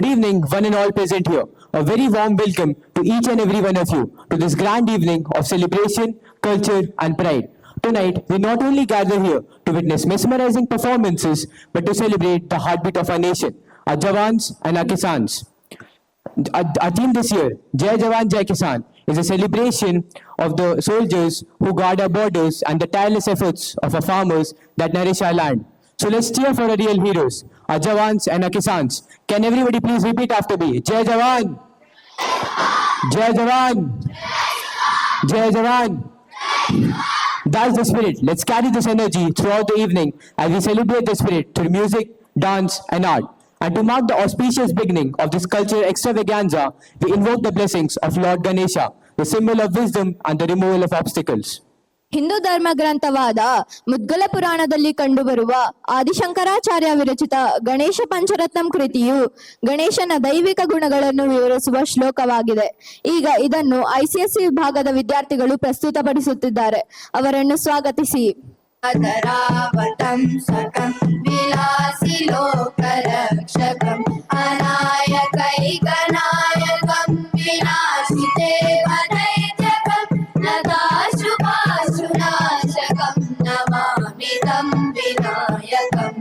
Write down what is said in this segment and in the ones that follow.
Good evening, one and all present here. A very warm welcome to each and every one of you to this grand evening of celebration, culture, and pride. Tonight, we not only gather here to witness mesmerizing performances, but to celebrate the heartbeat of our nation, our Jawans and our Kisans. Our theme this year, Jai Jawan, Jai Kisan, is a celebration of the soldiers who guard our borders and the tireless efforts of our farmers that nourish our land. So let's cheer for our real heroes, our Jawans and our Kisans. Can everybody please repeat after me? Jai Jawan! Jai Jawan! Jai Jawan! That's the spirit. Let's carry this energy throughout the evening as we celebrate the spirit through music, dance, and art. And to mark the auspicious beginning of this cultural extravaganza, we invoke the blessings of Lord Ganesha, the symbol of wisdom and the removal of obstacles. Hindu ಧರ್ಮ ಗ್ರಂಥವಾದ ಮುದ್ಗಲ ಪುರಾಣದಲ್ಲಿ ಕಂಡುಬರುವ ಆದಿಶಂಕರಾಚಾರ್ಯ ವಿರಚಿತ ಗಣೇಶ ಪಂಚರತ್ನಂ ಕೃತಿಯು ಗಣೇಶನ ದೈವಿಕ ಗುಣಗಳನ್ನು ವಿವರಿಸುವ ಶ್ಲೋಕವಾಗಿದೆ. ಈಗ ಇದನ್ನು ICSE ವಿಭಾಗದ ವಿದ್ಯಾರ್ಥಿಗಳು ಪ್ರಸ್ತುತಪಡಿಸುತ್ತಿದ್ದಾರೆ. ಅವರನ್ನು ಸ್ವಾಗತಿಸಿ. अतरावतंसकं विलासिलोकरक्षकं अनायकैकनायकं विनाशितेवदैत्यकं नताशुभाशुनाशकं नमामि तं विनायकम्.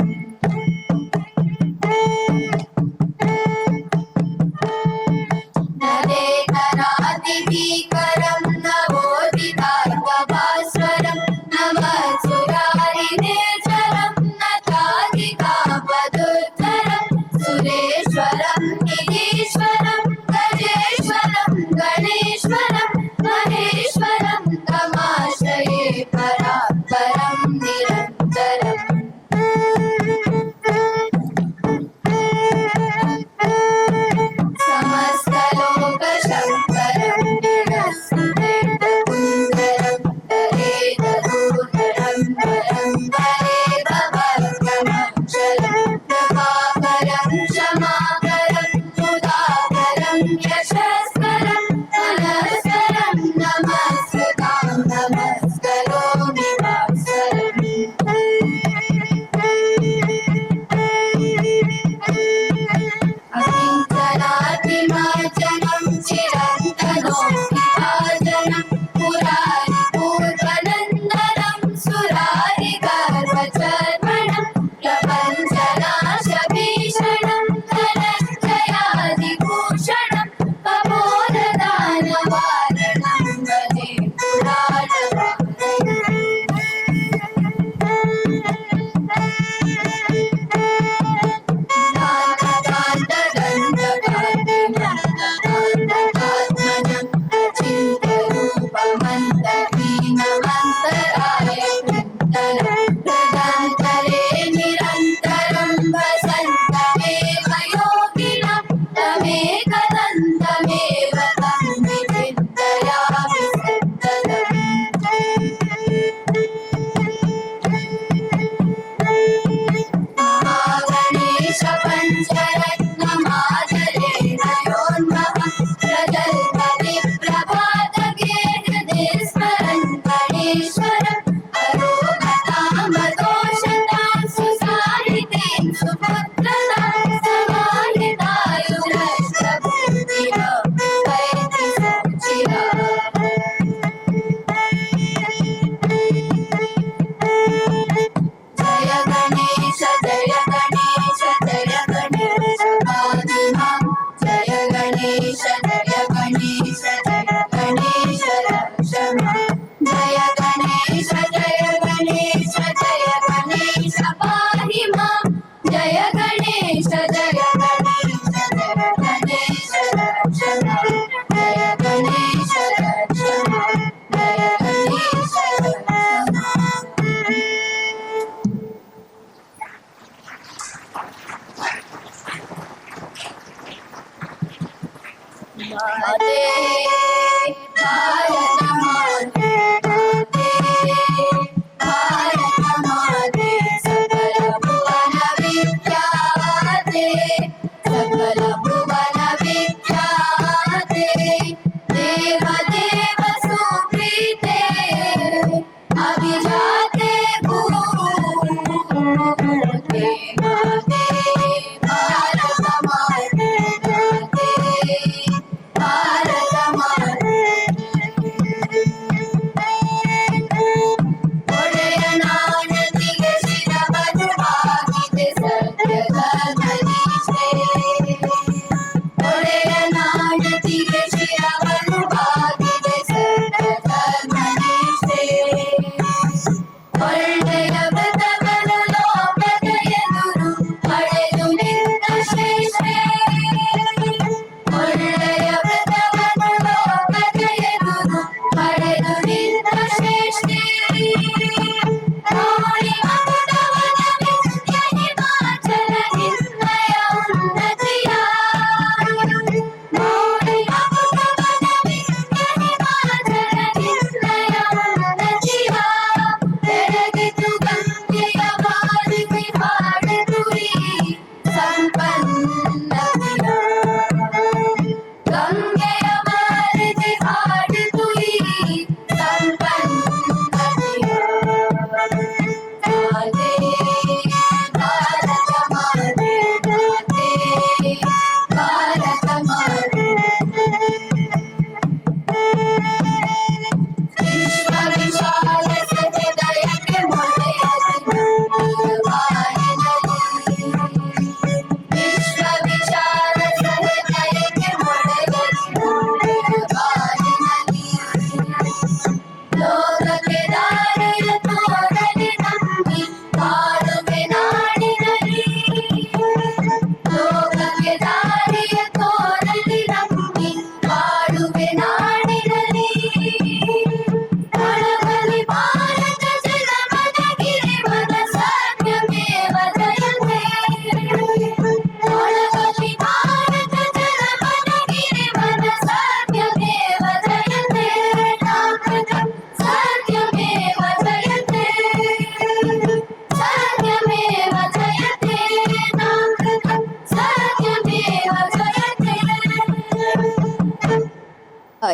नदेतरादिभीकरं नवोदितार्कभास्वरं नमस्सुरारिनेचरं नताधिकापदुत्तरं सुरेश्वरं निधीश्वरं गजेश्वरं गणेश्वरं महेश्वरं तमाश्रये परात्परं निरन्तरम्. समस्तलोकशङ्करं निरस्तेन्दपुन्दरं तरेदरूधरं वरं वरेदवर्गमक्षरं प्रभाकरं क्षमाकरं मुदाकरं यशस्करं मनस्करं नमस्कृतां नमस्करोमि वात्सरम्. अकिञ्चनातिमाचनं चिरन्तनोऽभिभाजनं पुरारिपूर्वनन्दनं सुरारिगर्वचर्वणं प्रपञ्चनाशभीषणं धनञ्जयादिभूषणं कपोलदानवारणं भजे पुराणवारणम्. चिन्तरूपमन्तहीनमन्तराय प्रदान्तरे निरन्तरं वसन्तमेव योगिनं तमेकदन्तमेव तं विचिन्तयामि सन्ततम्. महागणेश पञ्चरत्नमादरेण योन्महं प्रजल्पविप्रभातगे स्मरन् गणेश्वरम् अरोगतामदोषतां सुसारितें सुपुत्रतां समाहितायुरष्टभुक्तिः वैति सुचिरा. जय गणेश जय गणेश जय गणेश पाहिमां. जय गणेश जय गणेश जय गणेश रक्ष मां. जय गणेश जय गणेश जय गणेश पाहि मां. जय गणेश जय गणेश जय गणेश रक्ष मां. जय गणेश रक्ष मां. जय गणेश रक्ष मां. माते भारत माते भारत माते सकल भुवन विख्याते सकल भुवन विख्याते देव देव सुप्रीते अभिजाते भूते माते भारत माते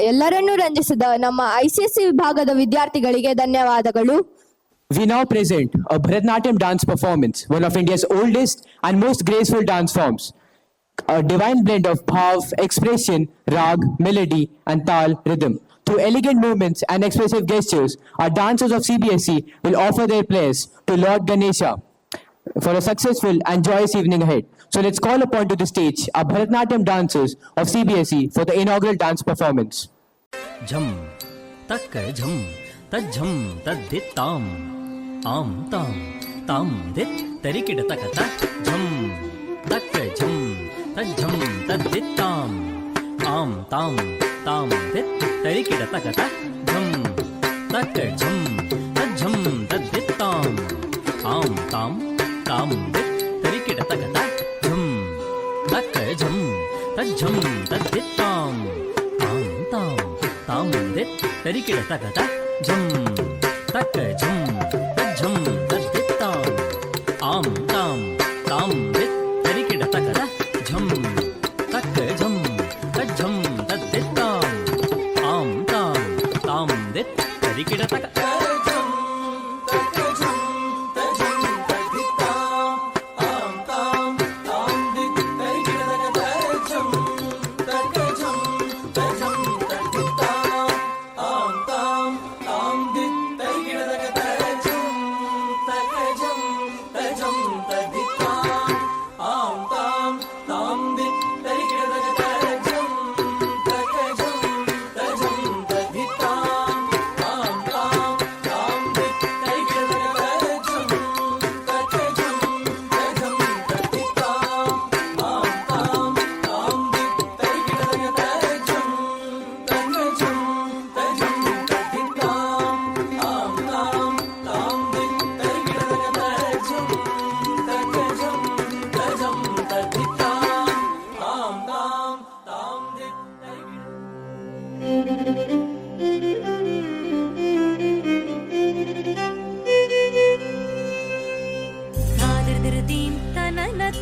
ಎಲ್ಲರನ್ನೂ ರಂಜಿಸಿದ ನಮ್ಮ ICSE ವಿಭಾಗದ ವಿದ್ಯಾರ್ಥಿಗಳಿಗೆ ಧನ್ಯವಾದಗಳು. We now present a Bharatanatyam dance performance, one of India's oldest and most graceful dance forms. A divine blend of bhav, expression, rag, melody, and tal rhythm. Through elegant movements and expressive gestures, our dancers of CBSE will offer their prayers to Lord Ganesha for a successful and joyous evening ahead. So let's call upon to the stage our Bharatanatyam dancers of CBSE for the inaugural dance performance. झम तक झम तज्झम तद्दित्ताम आम ताम ताम दित तरिकिड तकत झम तक झम तज्झम तद्दित्ताम आम ताम ताम दित तरिकिड तकत झम तक झम तज्झम तद्दित्ताम आम ताम ताम दित तरिकिड तकत झम तक झम तज्झम तद्दित्ताम आम ताम ताम दित तरिकिड तकत झम तक झम तज्झम तद्दित्ताम आम ताम ताम दित तरिकिड तकत झम तक झम तज्झम तद्दित्ताम आम ताम ताम दित तरिकिड तकत na na na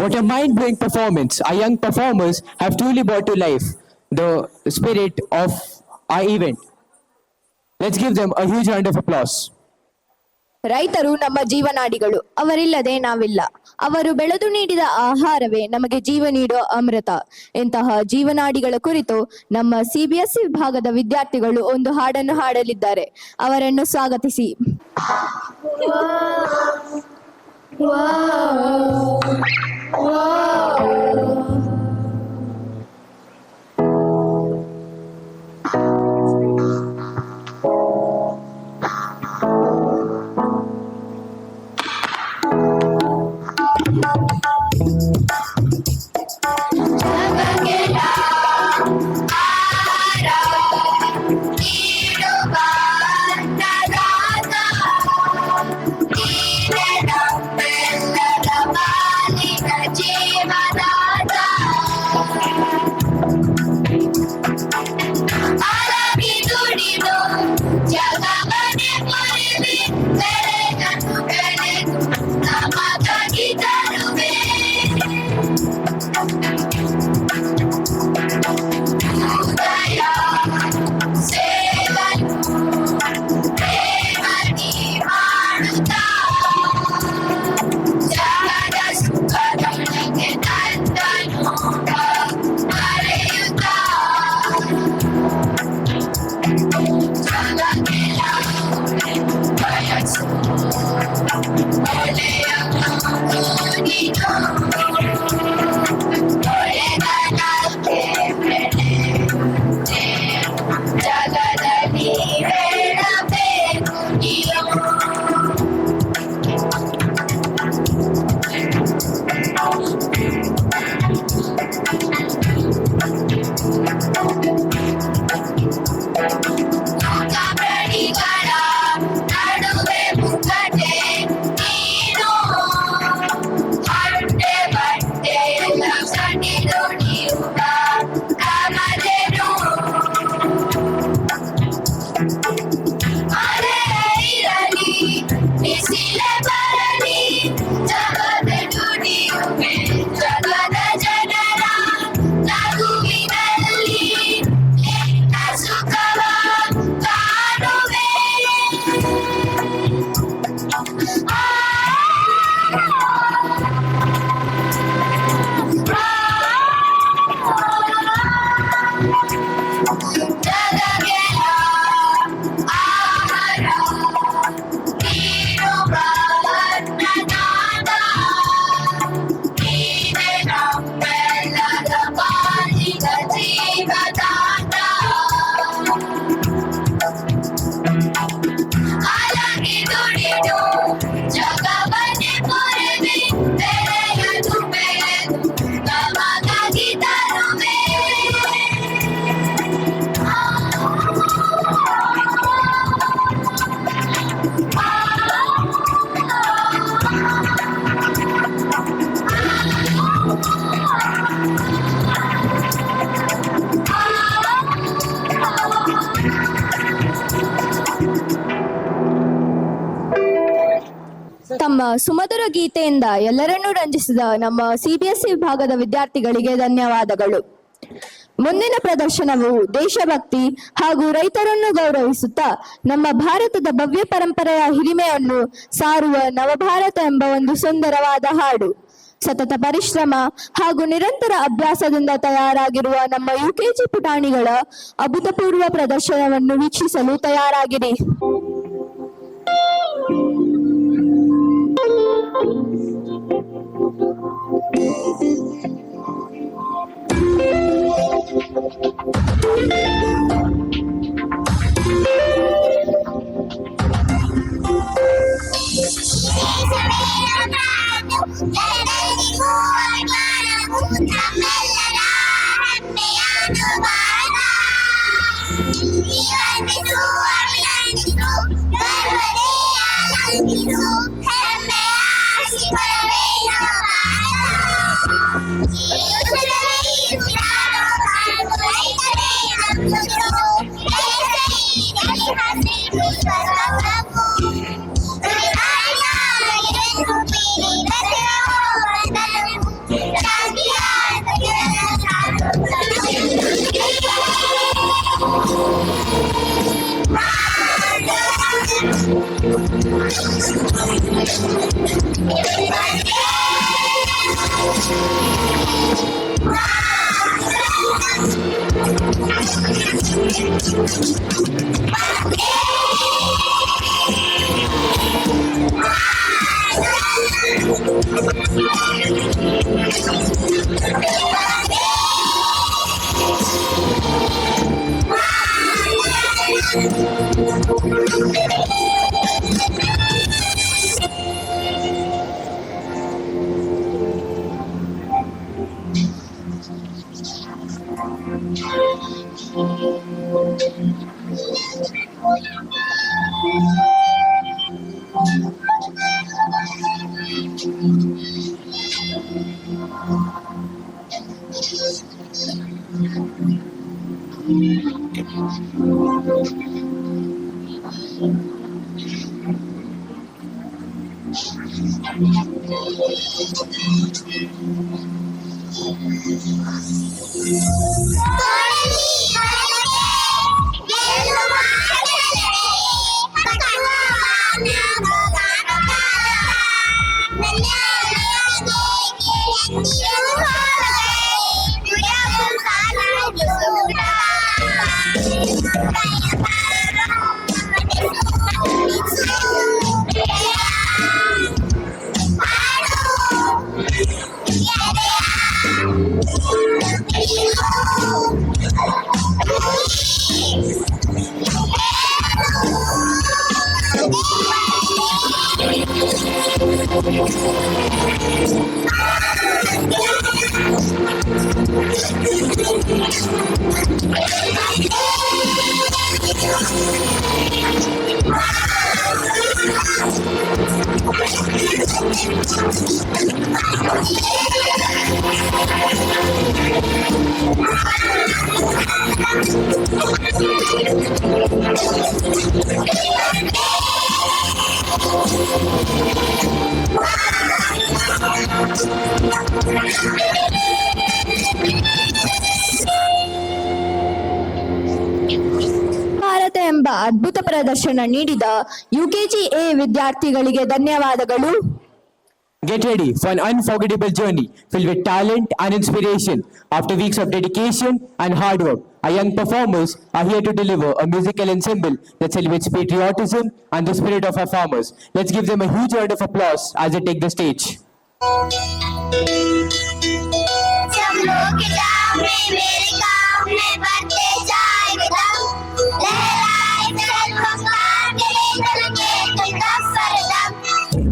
What a mind-blowing performance. Our young performers have truly brought to life the spirit of our event. Let's give them a huge round of applause. ರೈತರು ನಮ್ಮ ಜೀವನಾಡಿಗಳು, ಅವರಿಲ್ಲದೆ ನಾವಿಲ್ಲ. ಅವರು ಬೆಳೆದು ನೀಡಿದ ಆಹಾರವೇ ನಮಗೆ ಜೀವ ನೀಡುವ ಅಮೃತ. ಇಂತಹ ಜೀವನಾಡಿಗಳ ಕುರಿತು ನಮ್ಮ ಸಿಬಿಎಸ್ಇ ವಿಭಾಗದ ವಿದ್ಯಾರ್ಥಿಗಳು ಒಂದು ಹಾಡನ್ನು ಹಾಡಲಿದ್ದಾರೆ. ಅವರನ್ನು ಸ್ವಾಗತಿಸಿ. ತಮ್ಮ ಸುಮಧುರ ಗೀತೆಯಿಂದ ಎಲ್ಲರನ್ನೂ ರಂಜಿಸಿದ ನಮ್ಮ ಸಿಬಿಎಸ್ಇ ವಿಭಾಗದ ವಿದ್ಯಾರ್ಥಿಗಳಿಗೆ ಧನ್ಯವಾದಗಳು. ಮುಂದಿನ ಪ್ರದರ್ಶನವು ದೇಶಭಕ್ತಿ ಹಾಗೂ ರೈತರನ್ನು ಗೌರವಿಸುತ್ತಾ ನಮ್ಮ ಭಾರತದ ಭವ್ಯ ಪರಂಪರೆಯ ಹಿರಿಮೆಯನ್ನು ಸಾರುವ ನವಭಾರತ ಎಂಬ ಒಂದು ಸುಂದರವಾದ ಹಾಡು. ಸತತ ಪರಿಶ್ರಮ ಹಾಗೂ ನಿರಂತರ ಅಭ್ಯಾಸದಿಂದ ತಯಾರಾಗಿರುವ ನಮ್ಮ ಯುಕೆಜಿ ಪುಟಾಣಿಗಳ ಅಭೂತಪೂರ್ವ ಪ್ರದರ್ಶನವನ್ನು ವೀಕ್ಷಿಸಲು ತಯಾರಾಗಿರಿ. Thank you. ಭಾರತ ಎಂಬ ಅದ್ಭುತ ಪ್ರದರ್ಶನ ನೀಡಿದ ಯುಕೆಜಿ ಎ ವಿದ್ಯಾರ್ಥಿಗಳಿಗೆ ಧನ್ಯವಾದಗಳು. Get ready for an unforgettable journey filled with talent and inspiration. After weeks of dedication and hard work, our young performers are here to deliver a musical ensemble that celebrates patriotism and the spirit of our farmers. Let's give them a huge round of applause as they take the stage. सब लोग गाँव में मेरे गाँव में बढ़ते जाएंगे दम लहराए सरकार के दल के तुमका सरदम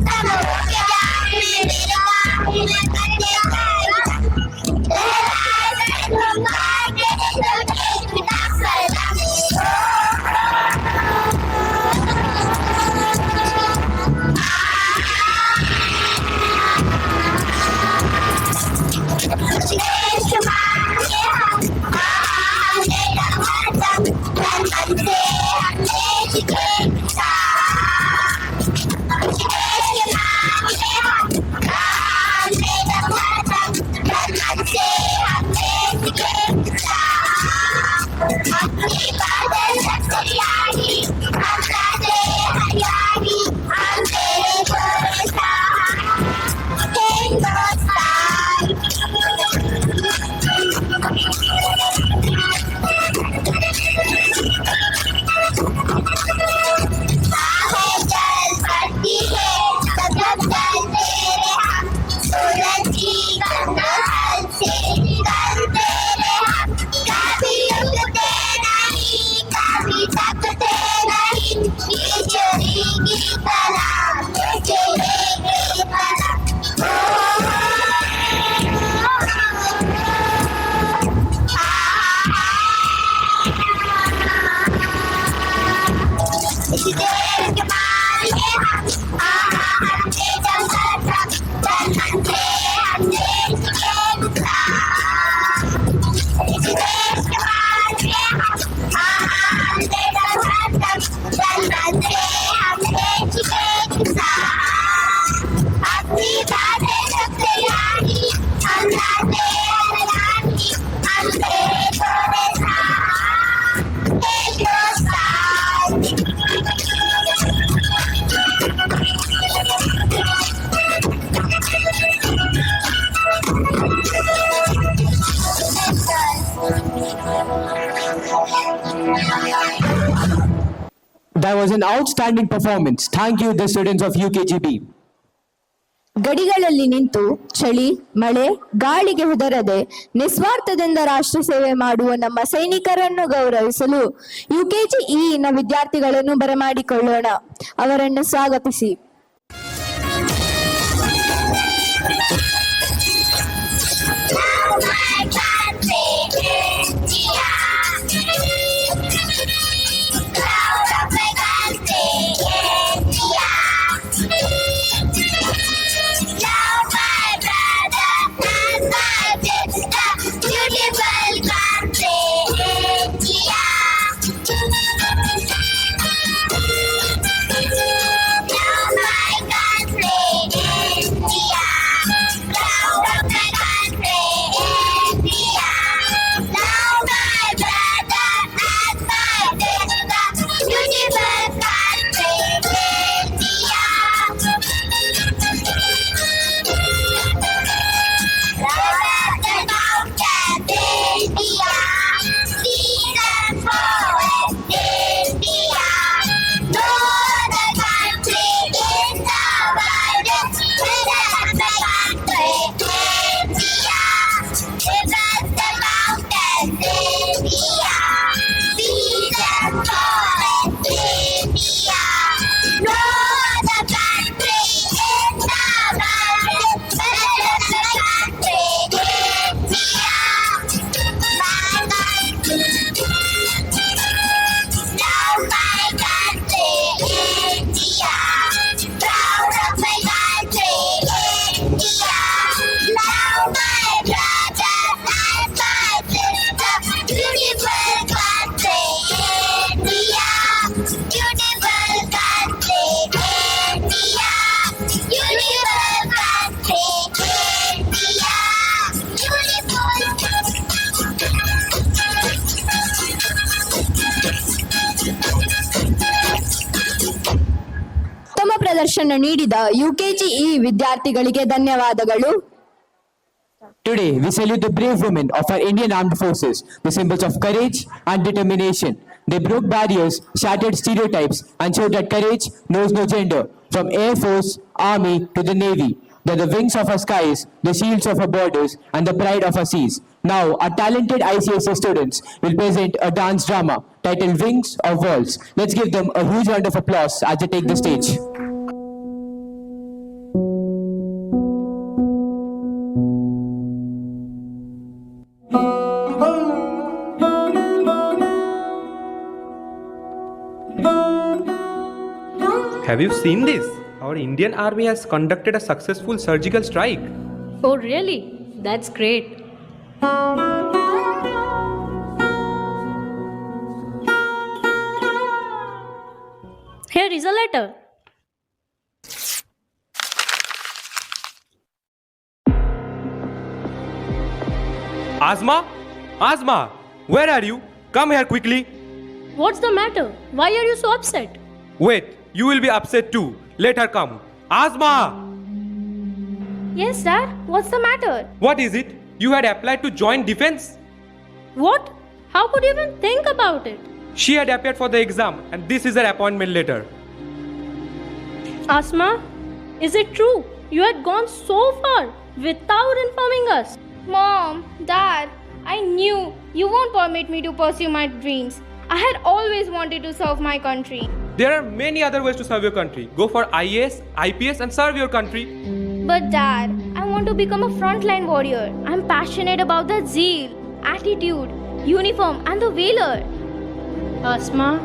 सब लोग गाँव में मेरे गाँव में बढ़ते जाएंगे दम लहराए सरकार के दल के तुमका सरदम देश माँ के हम That was an outstanding performance. Thank you, the students of UKGB. ಗಡಿಗಳಲ್ಲಿ ನಿಂತು ಚಳಿ ಮಳೆ ಗಾಳಿಗೆ ಹೆದರದೆ ನಿಸ್ವಾರ್ಥದಿಂದ ರಾಷ್ಟ್ರ ಸೇವೆ ಮಾಡುವ ನಮ್ಮ ಸೈನಿಕರನ್ನು ಗೌರವಿಸಲು ಯುಕೆಜಿಇ ನ ವಿದ್ಯಾರ್ಥಿಗಳನ್ನು ಬರಮಾಡಿಕೊಳ್ಳೋಣ. ಅವರನ್ನು ಸ್ವಾಗತಿಸಿ. ಪ್ರದರ್ಶನ ನೀಡಿದ ಯುಕೆಜಿಇ ವಿದ್ಯಾರ್ಥಿಗಳಿಗೆ ಧನ್ಯವಾದಗಳು. Today, we salute the brave women of our Indian Armed Forces, the symbols of courage and determination. They broke barriers, shattered stereotypes, and showed that courage knows no gender, from Air Force, Army to the Navy. They're the wings of our skies, the shields of our borders, and the pride of our seas. Now, our talented ICSA students will present a dance drama titled Wings of Walls. Let's give them a huge round of applause as they take the stage. Have you seen this? Our Indian Army has conducted a successful surgical strike. Oh, really? That's great. Here is a letter. Azma? Azma! Where are you? Come here quickly. What's the matter? Why are you so upset? Wait, you will be upset too. Let her come. Azma! Yes, Dad. What's the matter? What is it? You had applied to join defense? What? How could you even think about it? She had appeared for the exam and this is her appointment letter. Asma, is it true? You had gone so far without informing us. Mom, Dad, I knew you won't permit me to pursue my dreams. I had always wanted to serve my country. There are many other ways to serve your country. Go for IAS, IPS and serve your country. But Dad, I want to become a frontline warrior. I'm passionate about the zeal, attitude, uniform and the valor. Asma,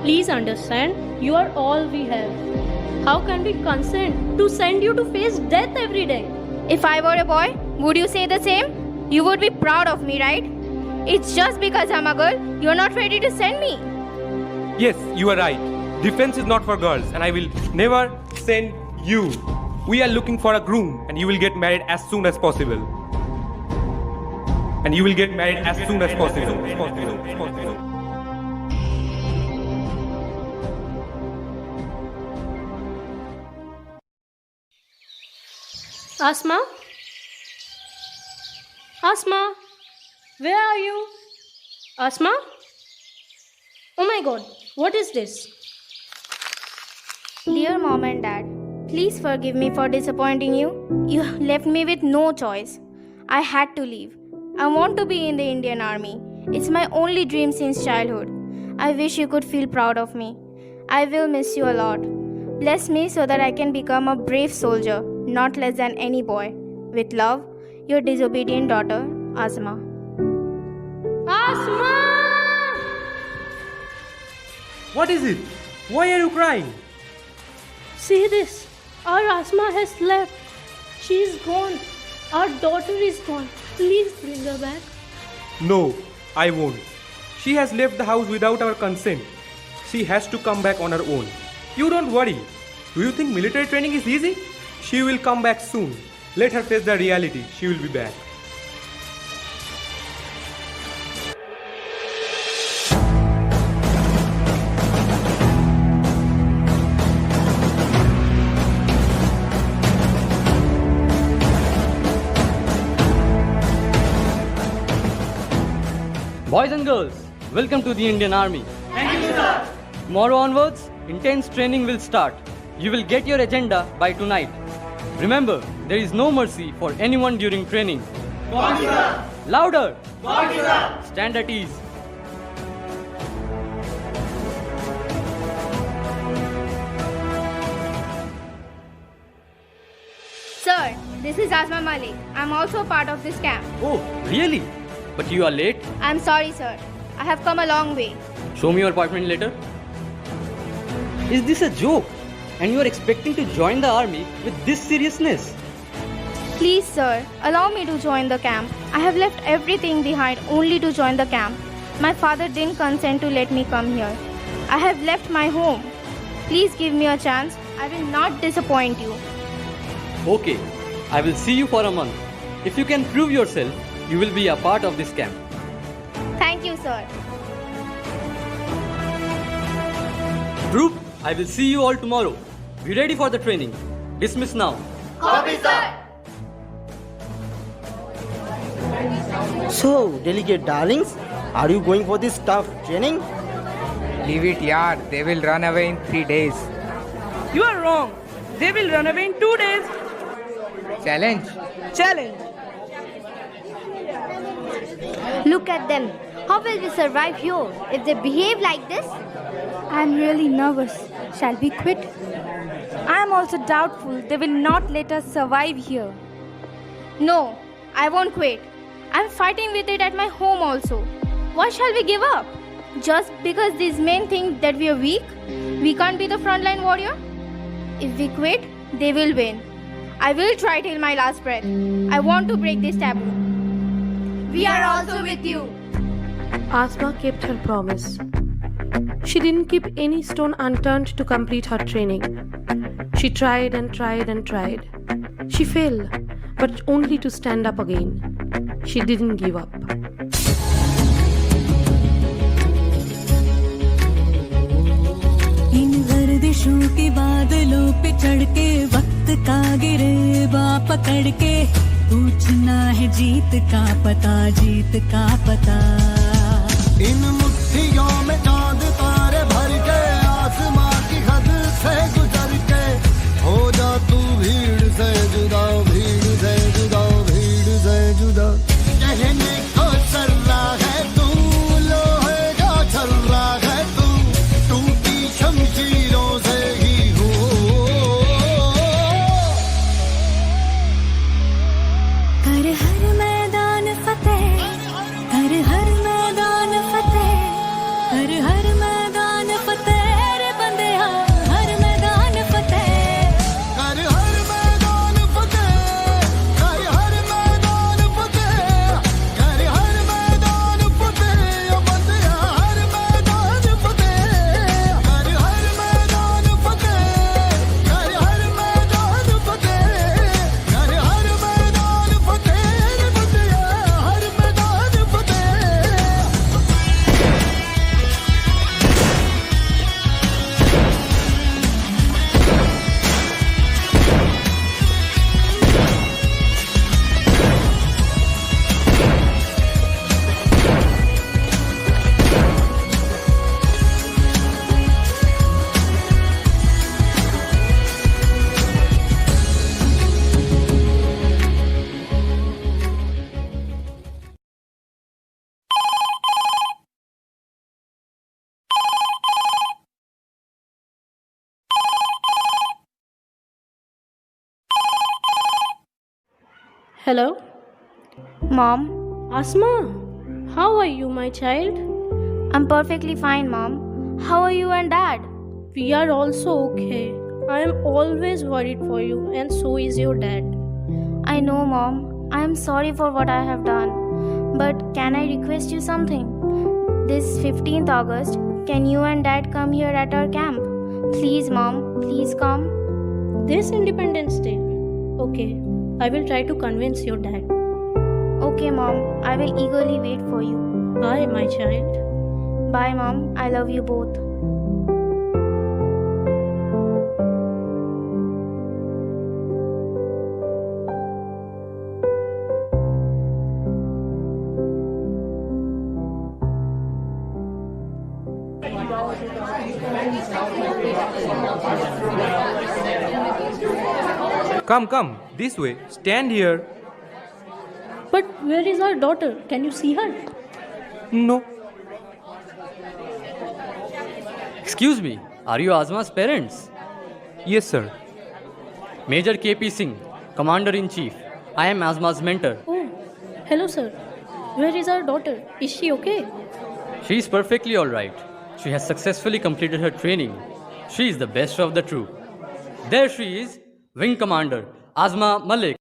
please understand, you are all we have. How can we consent to send you to face death every day? If I were a boy, would you say the same? You would be proud of me, right? It's just because I'm a girl, you're not ready to send me. Yes, you are right. Defense is not for girls and I will never send you. We are looking for a groom and you will get married as soon as possible. And you will get married as soon as possible. Asma? Asma? Where are you? Asma? Oh my god, what is this? Dear Mom and Dad, please forgive me for disappointing you. You left me with no choice. I had to leave. I want to be in the Indian Army. It's my only dream since childhood. I wish you could feel proud of me. I will miss you a lot. Bless me so that I can become a brave soldier, not less than any boy. With love, your disobedient daughter, Asma. Asma! What is it? Why are you crying? See this. Our Asma has left. She is gone. Our daughter is gone. Please bring her back. No, I won't. She has left the house without our consent. She has to come back on her own. You don't worry. Do you think military training is easy? She will come back soon. Let her face the reality. She will be back. Boys and girls, welcome to the Indian Army. Thank you, sir. Tomorrow onwards, intense training will start. You will get your agenda by tonight. Remember, there is no mercy for anyone during training. Thank you, sir. Louder. Thank you, sir. Stand at ease. Sir, this is Asma Malik. I'm also part of this camp. Oh, really? But you are late. I'm sorry, sir. I have come a long way. Show me your appointment letter. Is this a joke? And you are expecting to join the army with this seriousness? Please, sir, allow me to join the camp. I have left everything behind only to join the camp. My father didn't consent to let me come here. I have left my home. Please give me a chance. I will not disappoint you. Okay, I will see you for a month. If you can prove yourself, you will be a part of this camp. Thank you, sir. Troop, I will see you all tomorrow. Be ready for the training. Dismiss now. So, delegate darlings, are you going for this tough training? Leave it, yaar. They will run away in 3 days. You are wrong. They will run away in 2 days. Challenge. Challenge. Look at them. How will we survive here if they behave like this? I'm really nervous. Shall we quit? I am also doubtful they will not let us survive here. No, I won't quit. I'm fighting with it at my home also. Why shall we give up? Just because these men think that we are weak? We can't be the frontline warrior? If we quit, they will win. I will try till my last breath. I want to break this taboo. We are also with you. Asma kept her promise. She didn't keep any stone unturned to complete her training. She tried and tried and tried. She failed, but only to stand up again. She didn't give up. इन गर्दिशों के बादलों पे चढ़ के वक्त का गिरेबा पकड़ के पूछना है जीत का पता इन मुट्ठियों में चांद तारे भर के आसमां की हद से गुजर के हो जा तू भीड़ से जुदा कहने को चल रहा है तू लोहे का चल रहा है तू टूटी शमशीरों से ही हो कर हर मैदान फतेह कर हर मैदान फतेह कर हर मैदान फतेह रे बंदेया हर मैदान फतेह कर हर मैदान फतेह कर हर मैदान फतेह कर हर मैदान फतेह ओ बंदिया हर मैदान फतेह कर हर मैदान फतेह कर हर मैदान फतेह कर हर मैदान फतेह रे Hello? Mom, Asma, how are you, my child? I'm perfectly fine, Mom. How are you and Dad? We are also okay. I am always worried for you, and so is your dad. I know, Mom. I am sorry for what I have done. But can I request you something? This 15th August, can you and Dad come here at our camp? Please, Mom, please come. This Independence Day. Okay, I will try to convince your dad. Okay, Mom, I will eagerly wait for you. Bye, my child. Bye, Mom. I love you both. Come, this way. Stand here. But where is our daughter? Can you see her? No. Excuse me, are you Azma's parents? Yes, sir. Major KP Singh, Commander-in-Chief. I am Azma's mentor. Oh, hello, sir. Where is our daughter? Is she okay? She is perfectly alright. She has successfully completed her training. She is the best of the troop. There she is, Wing Commander Azma Malik.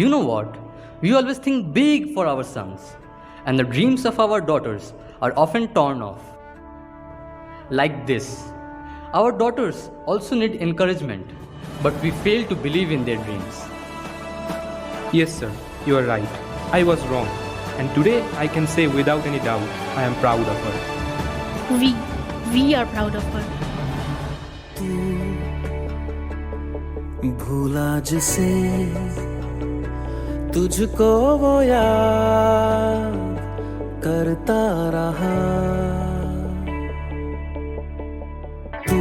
You know what? We always think big for our sons, and the dreams of our daughters are often torn off. Like this. Our daughters also need encouragement, but we fail to believe in their dreams. Yes, sir. You are right. I was wrong. And today I can say without any doubt, I am proud of her. We are proud of her. भूला जिसे तुझको वो याद करता रहा तू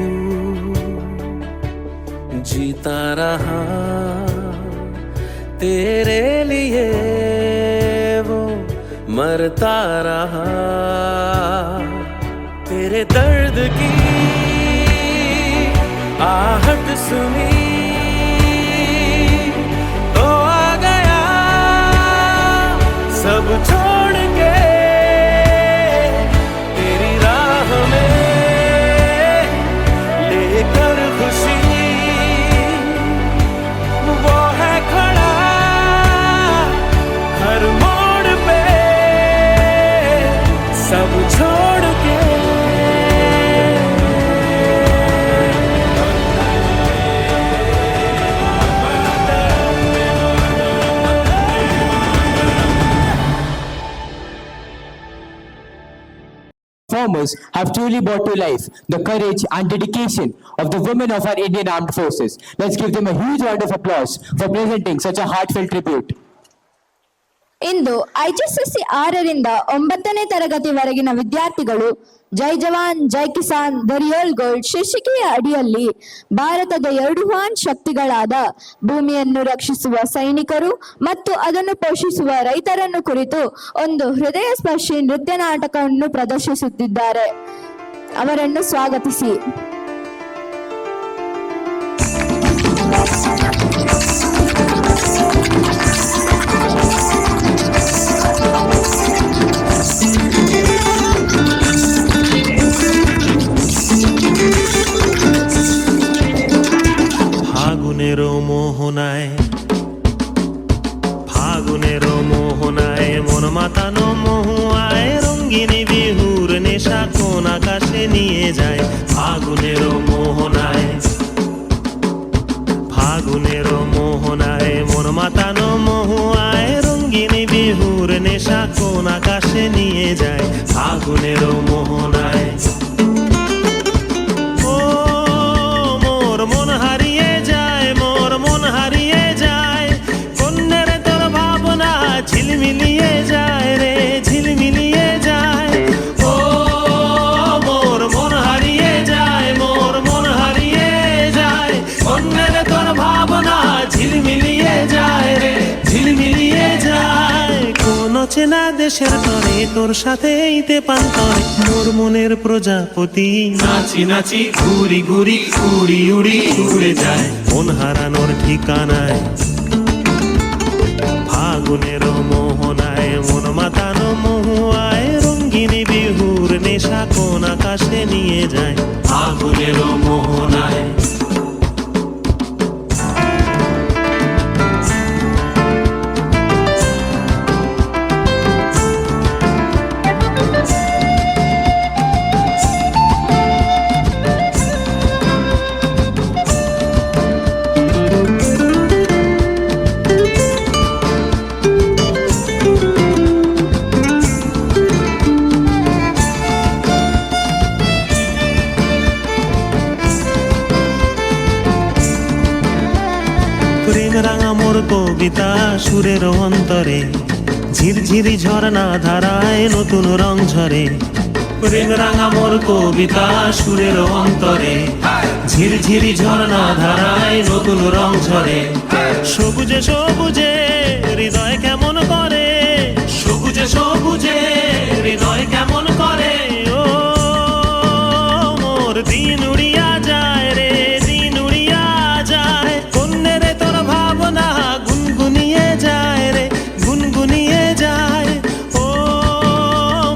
जीता रहा तेरे लिए वो मरता रहा तेरे दर्द की आहट सुनी सब छोड़ के तेरी राह में लेकर खुशी वो है खड़ा हर मोड़ पे सब छोड़ के Performers have truly brought to life the courage and dedication of the women of our Indian Armed Forces. Let's give them a huge round of applause for presenting such a heartfelt tribute. Into IGCSE 6ರಿಂದ 9ನೇ ತರಗತಿವರೆಗಿನ ವಿದ್ಯಾರ್ಥಿಗಳು ಜೈ ಜವಾನ್ ಜೈ Kisan the real gold ಶೀರ್ಷಿಕೆಯ ಅಡಿಯಲ್ಲಿ ಭಾರತದ 2 ಮಹಾನ್ ಶಕ್ತಿಗಳಾದ ಭೂಮಿಯನ್ನು ರಕ್ಷಿಸುವ ಸೈನಿಕರು ಮತ್ತು ಅದನ್ನು ಪೋಷಿಸುವ ರೈತರನ್ನು ಕುರಿತು ಒಂದು ಹೃದಯ ಸ್ಪರ್ಶಿ ನೃತ್ಯ ನಾಟಕವನ್ನು ಪ್ರದರ್ಶಿಸುತ್ತಿದ್ದಾರೆ. ಅವರನ್ನು ಸ್ವಾಗತಿಸಿ. ফাগুনেরও মোহনায় ফাগুনের মোহনায় মন মাতানো মহুয়ায় রঙ্গিনী বিহুর নেশা কোন আকাশে নিয়ে যায় ফাগুনের মোহনায় ফাগুনের মোহনায় মন মাতানো মহুয়ায় রঙ্গিনী বিহুর নেশা কোন আকাশে নিয়ে যায় ফাগুনের মোহনায় ও মোর মন হারিয়ে যায় মোর মন হারিয়ে যায় কন্যের তোর ভাবনা ঝিলমিলিয়ে যায় রে ঝিলমিলিয়ে যায় ও মোর মন হারিয়ে যায় মোর মন হারিয়ে যায় কন্যের তোর ভাবনা ঝিলমিলিয়ে যায় রে ঝিলমিলিয়ে যায় কোন চেনা দেশের তরে তোর সাথে ইতে পান্তরে মোর মনের প্রজাপতি নাচি নাচি ঘুরি ঘুরি উড়ি উড়ি উড়ে যায় মন হারানোর ঠিকানায় ফাগুনের মোহনায় মন মাতানো মহুয়ায় রঙ্গিনী বিহুর নেশা কোন আকাশে নিয়ে যায় ফাগুনের মোহনায় প্রেম রাঙা মোর কবিতা সুরের অন্তরে ঝিরঝিরি ঝর্ণা ধারায় নতুন রং ঝরে প্রেম রাঙা মোর কবিতা সুরের অন্তরে ঝিরঝিরি ঝর্ণা ধারায় নতুন রং ঝরে সবুজে সবুজে হৃদয় কেমন করে সবুজে সবুজে হৃদয় কেমন করে ও মোর দিন উড়িয়া যায় রে দিন উড়িয়া যায় কন্যের তোর ভাবনা গুনগুনিয়ে যায় রে গুনগুনিয়ে যায় ও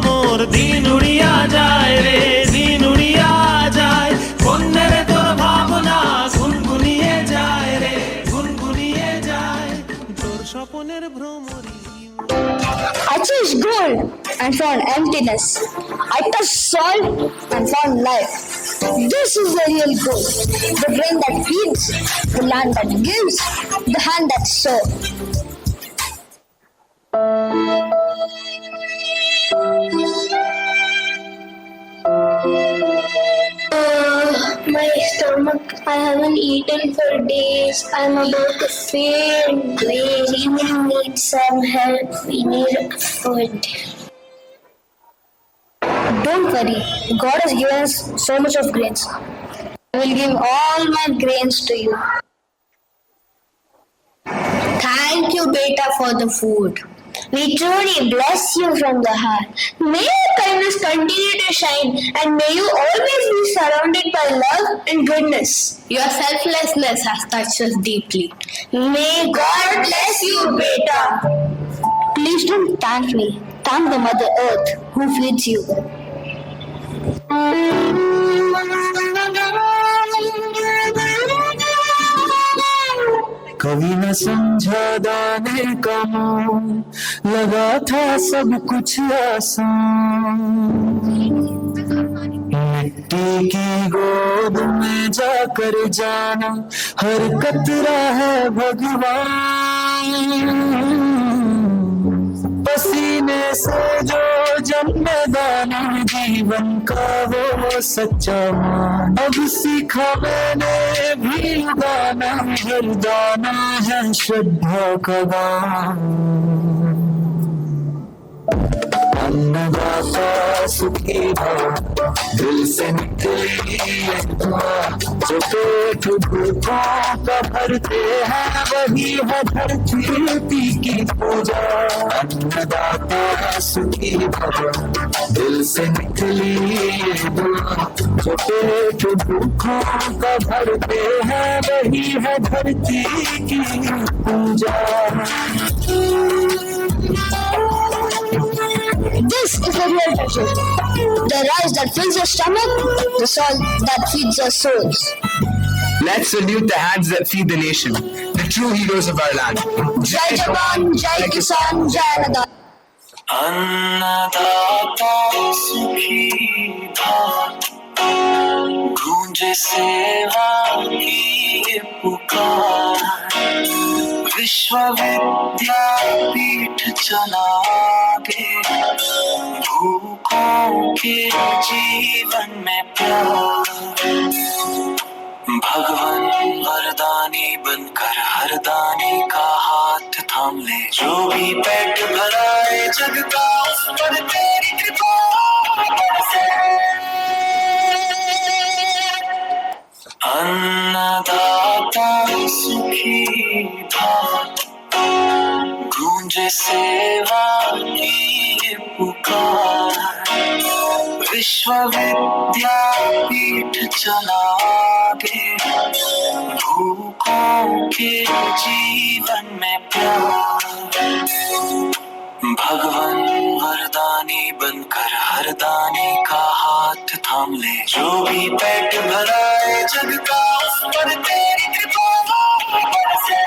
মোর দিন উড়িয়া যায় রে দিন উড়িয়া যায় কন্যের তোর ভাবনা গুনগুনিয়ে যায় রে গুনগুনিয়ে যায় তোর স্বপ্নের ভ্রমরি I chased gold and found emptiness. I touched salt and found life. This is the real gold. The brain that feeds, the land that gives, the hand that serves. My stomach, I haven't eaten for days. I'm about to faint. We will need some help. We need food. Don't worry, God has given us so much of grains. I will give all my grains to you. Thank you, Beta, for the food. We truly bless you from the heart. May your kindness continue to shine and may you always be surrounded by love and goodness. Your selflessness has touched us deeply. May God bless you, Beta. Please don't thank me. Thank the Mother Earth who feeds you. कभी न समझा दाने का मोल लगा था सब कुछ आसान मिट्टी की गोद में जाकर जाना हर कतरा है भगवान पसीने से जो जन्मे दाना जीवन का वो सच्चा मान अब सीखा मैंने भी गाना हर दाना है श्रद्धा का गान अन्नदाता सुखी भव दिल से निकली ये दुआ जो पेट भूखों का भरते हैं वही है धरती की पूजा अन्नदाता सुखी भव दिल से निकली ये दुआ जो पेट भूखों का भरते हैं वही है धरती की पूजा This is the real treasure. The rice that fills your stomach, the salt that feeds your souls. Let's salute the hands that feed the nation, the true heroes of our land. Jai Jawan, Jai Kisan, Jai Anada. अन्नदाता सुखी भात गूंजे सेवा की ये पुकार विश्वविद्यापीठ चलागे भूखों के जीवन में प्यार भगवान वरदानी बनकर हर दानी का हाथ थाम ले जो भी पेट भराए जग का उस पर तेरी कृपा बरसे अन्नदाता सुखी भात गूंजे सेवा की ये पुकार विश्वविद्यापीठ चलागे भूखों के जीवन में प्यार भगवान वरदानी बनकर हर दानी का हाथ थाम ले जो भी पेट भराए जग का उस पर तेरी कृपा बरसे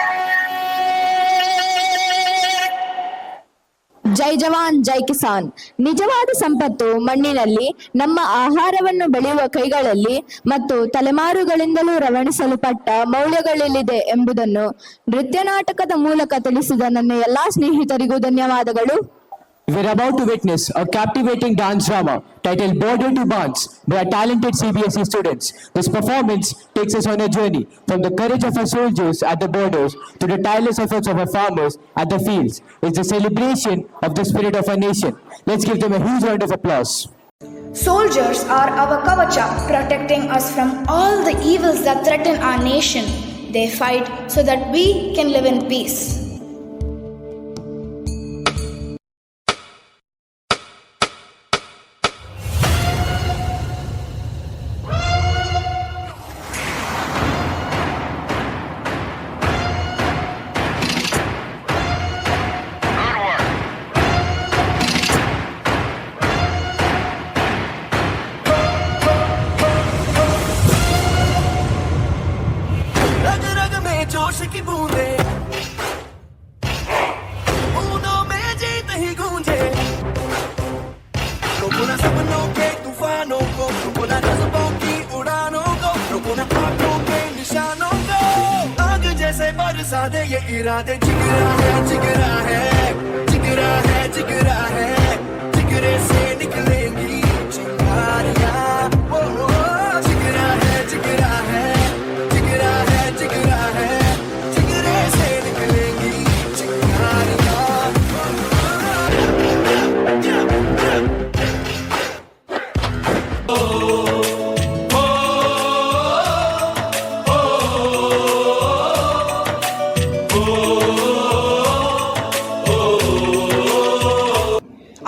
ಜೈ ಜವಾನ್ ಜೈ ಕಿಸಾನ್. ನಿಜವಾದ ಸಂಪತ್ತು ಮಣ್ಣಿನಲ್ಲಿ, ನಮ್ಮ ಆಹಾರವನ್ನು ಬೆಳೆಯುವ ಕೈಗಳಲ್ಲಿ ಮತ್ತು ತಲೆಮಾರುಗಳಿಂದಲೂ ರವಾನಿಸಲ್ಪಟ್ಟ ಮೌಲ್ಯಗಳಲ್ಲಿದೆ ಎಂಬುದನ್ನು ನೃತ್ಯ ನಾಟಕದ ಮೂಲಕ ತಿಳಿಸಿದ ನನ್ನ ಎಲ್ಲಾ ಸ್ನೇಹಿತರಿಗೂ ಧನ್ಯವಾದಗಳು. We're about to witness a captivating dance drama titled Border to Barns by our talented CBSE students. This performance takes us on a journey from the courage of our soldiers at the borders to the tireless efforts of our farmers at the fields. It's a celebration of the spirit of our nation. Let's give them a huge round of applause. Soldiers are our kavacha, protecting us from all the evils that threaten our nation. They fight so that we can live in peace. जोश की बूंदे बूंदों में जीत ही गूंजे रोको ना सपनों के तूफानों को, रोको ना जज्बों की उड़ानों को, रोको ना आंखों के निशानों को। आग जैसे बरसा दे ये इरादे, जिगरा है जिगरा है जिगरा है जिगरा है, जिगरे से निकलेंगी चिंगारियां। जिगरा है जिगरा है जिगरा है जिगरा है, जिगरे से निकलेंगी चिंगारियां।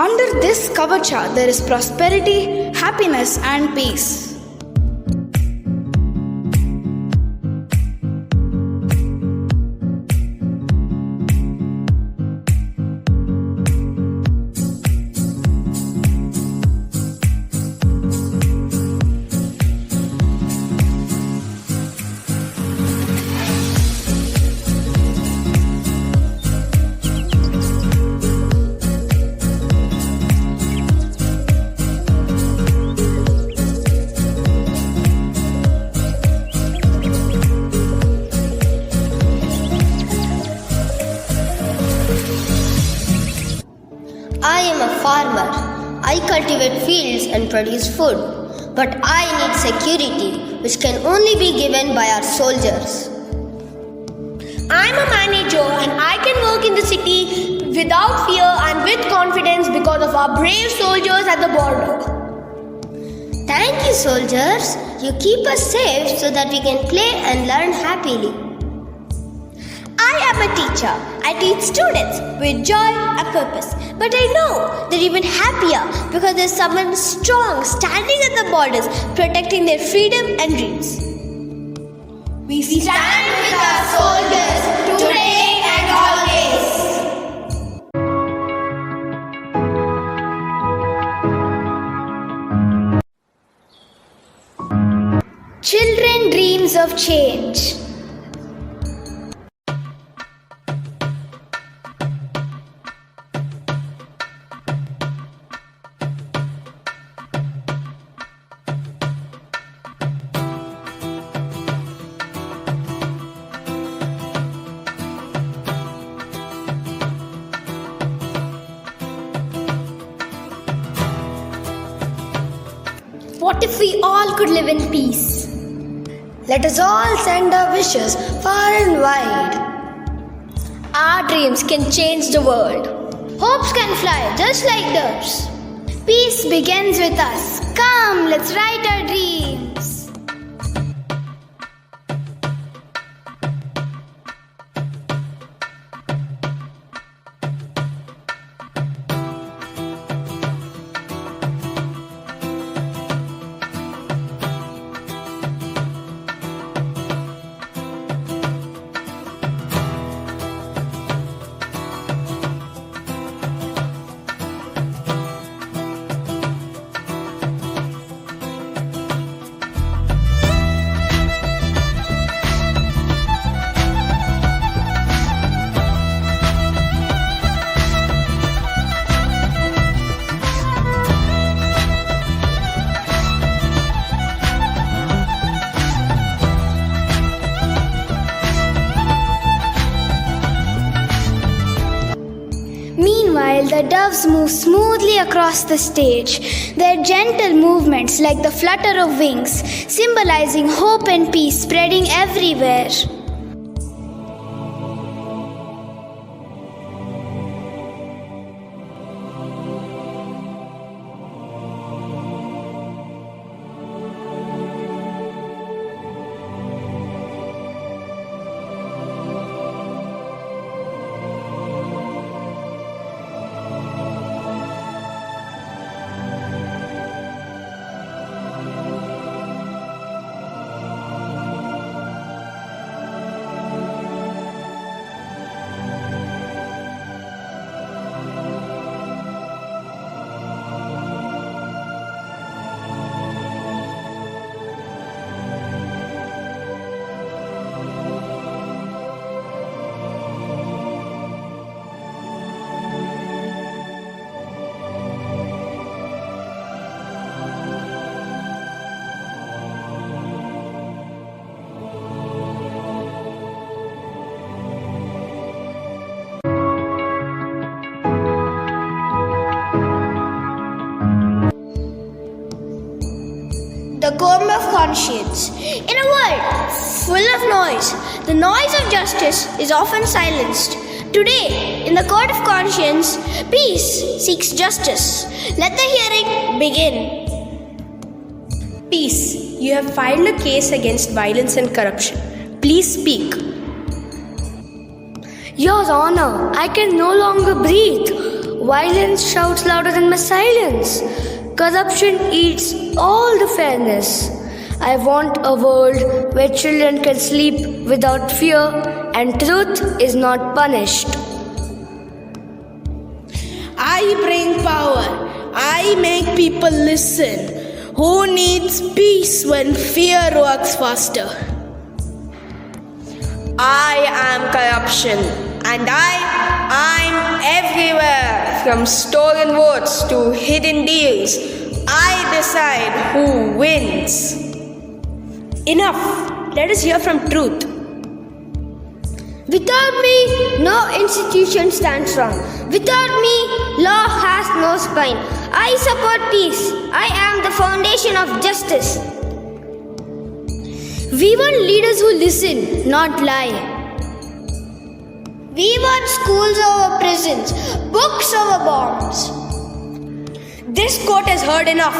Under this kavacha, there is prosperity, happiness, and peace. I am a farmer. I cultivate fields and produce food. But I need security, which can only be given by our soldiers. I'm a manager and I can work in the city without fear and with confidence because of our brave soldiers at the border. Thank you, soldiers. You keep us safe so that we can play and learn happily. I am a teacher. I teach students with joy and purpose. But I know they're even happier because there's someone strong standing at the borders protecting their freedom and dreams. We stand with our soldiers today and always. Children dreams of change. What if we all could live in peace? Let us all send our wishes far and wide. Our dreams can change the world. Hopes can fly just like doves. Peace begins with us. Come, let's write our dreams. Meanwhile, the doves move smoothly across the stage, their gentle movements like the flutter of wings, symbolizing hope and peace spreading everywhere. The comb of conscience. In a world full of noise, the noise of justice is often silenced. Today, in the court of conscience, peace seeks justice. Let the hearing begin. Peace, you have filed a case against violence and corruption. Please speak. Your Honor, I can no longer breathe. Violence shouts louder than my silence. Corruption eats all the fairness. I want a world where children can sleep without fear and truth is not punished. I bring power. I make people listen. Who needs peace when fear works faster? I am corruption, and I'm everywhere. From stolen votes to hidden deals, I decide who wins. Enough. Let us hear from truth. Without me, no institution stands strong. Without me, law has no spine. I support peace. I am the foundation of justice. We want leaders who listen, not lie. We want schools over prisons, books over bombs. This court has heard enough.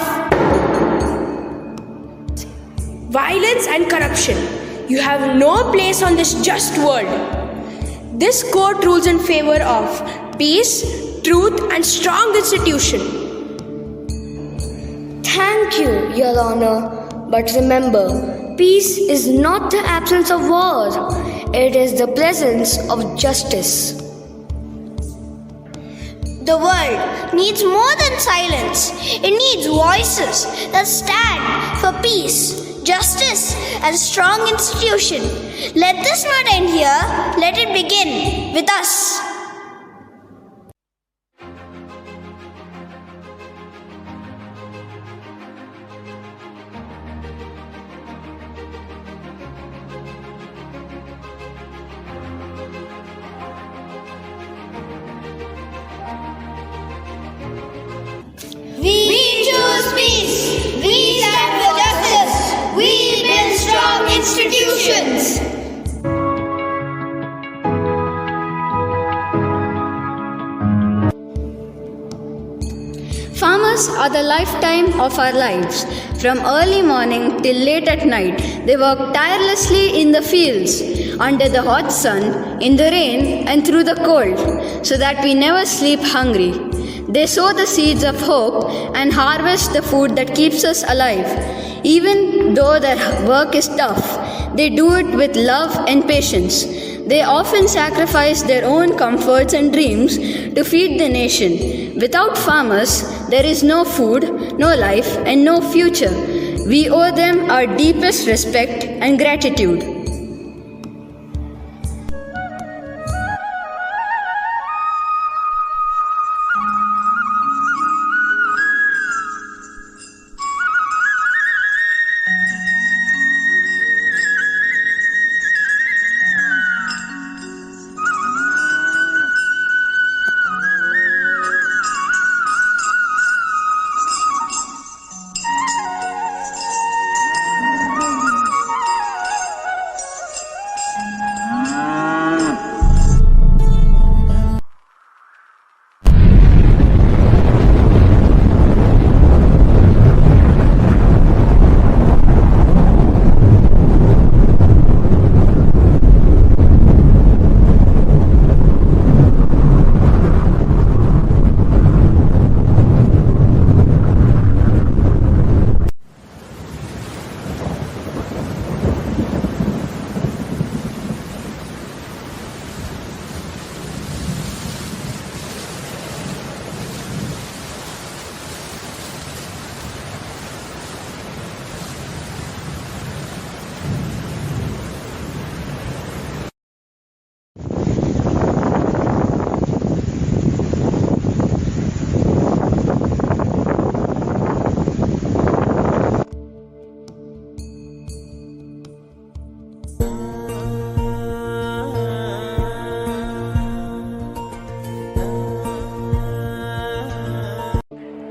Violence and corruption. You have no place on this just world. This court rules in favor of peace, truth, and strong institution. Thank you, Your Honor. But remember, peace is not the absence of war. It is the presence of justice. The world needs more than silence. It needs voices that stand for peace, justice, and strong institution. Let this not end here. Let it begin with us. We choose peace. We stand solutions. Farmers are the lifetime of our lives. From early morning till late at night, they work tirelessly in the fields, under the hot sun, in the rain, and through the cold, so that we never sleep hungry. They sow the seeds of hope and harvest the food that keeps us alive. Even though their work is tough, they do it with love and patience. They often sacrifice their own comforts and dreams to feed the nation. Without farmers, there is no food, no life, and no future. We owe them our deepest respect and gratitude.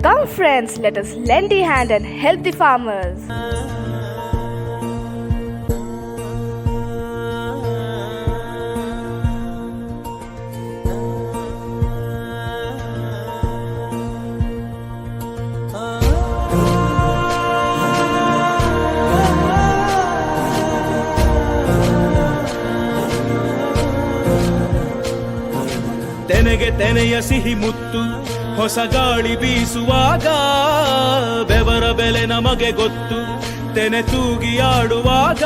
Come friends, let us lend a hand and help the farmers. ತೆನೆಗೆ ತೆನೆಯ ಸಿಹಿ ಮುತ್ತು ಹೊಸ ಗಾಳಿ ಬೀಸುವಾಗ ಬೆವರ ಬೆಲೆ ನಮಗೆ ಗೊತ್ತು ತೆನೆ ತೂಗಿ ಆಡುವಾಗ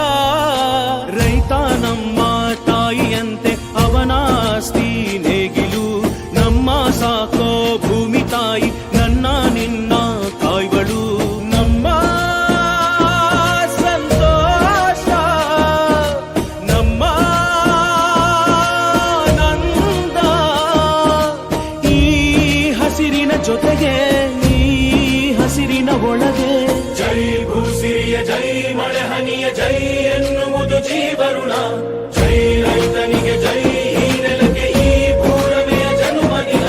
ರೈತ ನಮ್ಮ ತಾಯಿಯಂತೆ ಅವನಾಸ್ತಿ ನೇಗಿಲು ನಮ್ಮ ಸಾಕೋ ಭೂಮಿ ತಾಯಿ ನನ್ನ ನಿನ್ನ ಕಾಯ್ಗಳು ನಮ್ಮ ಸಂತೋಷ ನಮ್ಮ ನಂದ ಈ ಹಸಿರಿನ ಜೊತೆಗೆ ಈ ಹಸಿರಿನ ಒಳಗೆ ಜೈ ಭೂಸಿರಿಯ ಜೈ ಮಳೆ ಹನಿಯ ಜೈ ಎನ್ನುವುದು ಜೀವರುಣ ಜೈ ರೈತನಿಗೆ ಜೈ ಈ ನೆಲಕ್ಕೆ ಈ ಭೂರಮೆಯ ಜನುಮದಿನ